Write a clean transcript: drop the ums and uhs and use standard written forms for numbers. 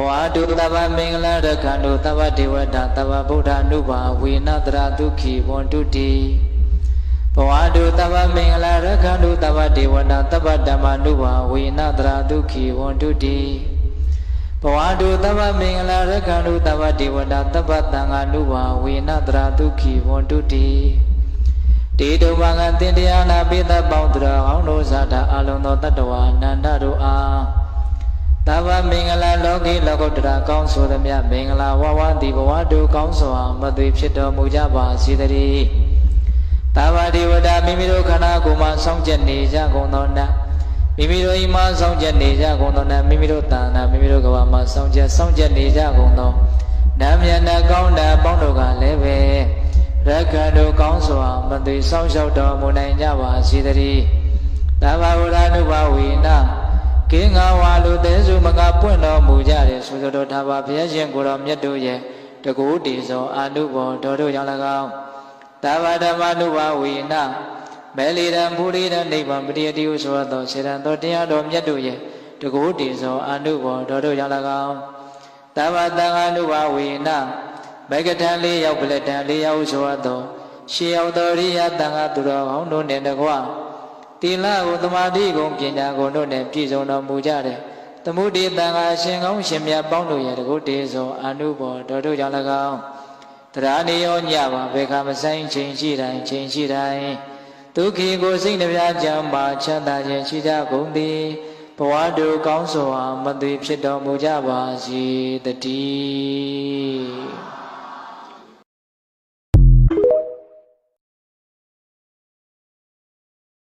ဝါတုတဗ္ဗမင်္ဂလာရခန္တုတဗ္ဗဒေဝတာတဗ္ဗဗုဒ္ဓနုဘာဝေနတရာဒုက္ခိဝန္တုတိဘဝတုတဗ္ဗမင်္ဂလာရခန္တုတဗ္ဗဒေဝတာတဗ္ဗဓမ္မနုဘာဝေနတရာဒုက္ခိဝန္တုတိဘဝတုတဗ္ဗမင်္ဂလာရခန္တုတဗ္ဗဒေဝတာတဗ္ဗသံဃာနုဘာဝေနတရာဒုက္ခိဝန္တုတိတေတုမကသင်တရားနာပိသပေါင်းတော်အောင်တို့ဇာတာအလုံးသောတတ္တဝါအနန္တတို့အားတဗ္ဗမင်္ဂလာလောကီလောကုတ္တရာကောင်းဆိုသမျှမင်္ဂလာဝဝတိဘဝတုကောင်းစွာမသွေဖြစ်တော်မူကြပါစေတည်းတဗ္ဗဒေဝတာမိမိတို့ခန္ဓာကိုယ်မှာစောင့်ကြနေကြကုန်သောနတ်မိမိတို့အိမ်မှာစောင့်ကြနေကြကုန်သောနတ်မိမိတို့တာနာမိမိတို့ကဘာမှာစောင့်ကြနေကြကုန်သောနတ်မြတ်နတ်ကောင်းတဲ့ပေါင်းတို့ကလည်းပဲရက္ခဏတို့ကောင်းစွာမသွေစောင့်ရှောက်တော်မူနိုင်ကြပါစေတည်းတဗ္ဗဗုဒ္ဓနုဘာဝေနကင်းငါဝါလူသေးစုမကပွင့်တော်မူကြတယ်ဆိုတော်ထာဝရဘုရားရှင်ကိုယ်တော်မြတ်တို့ရဲ့တကူတည်သောအာနုဘောတော်တို့ကြောင့်၎င်းတဗ္ဗဓမ္မနုဘာဝေနမေလီရံဘူရိရနိဗ္ဗာန်ပရိယတိဟုဆိုသောစေရန်တော်တရားတော်မြတ်တို့ရဲ့တကူတည်သောအာနုဘောတော်တို့ကြောင့်၎င်းတဗ္ဗသံဃာနုဘာဝေနမေကထံ၄ယောက်ပလက်ထံ၄ယောက်ဆိုသောရှေးရောက်တော်ရိယသံဃာသူတော်ကောင်းတို့နဲ့တကွတိလကိုသမာဓိကိုပညာကိုတို့နဲ့ပြည့်စုံတော်မူကြတဲ့သမုဒိတံဃာရှင်ကောင်းရှင်မြတ်ပေါင်းတို့ရဲ့တကုတေသောအာနုဘောတော်တို့ကြောင့်၎င်းတရားနေရောညပါဘေခမဆိုင်ချိန်ရှိတိုင်းဒုက္ခိကိုစိတ်နှပြကြံပါချမ်းသာခြင်းရှိကြကုန်သည်ဘဝတို့ကောင်းစွာမသွေဖြစ်တော်မူကြပါစေတည်း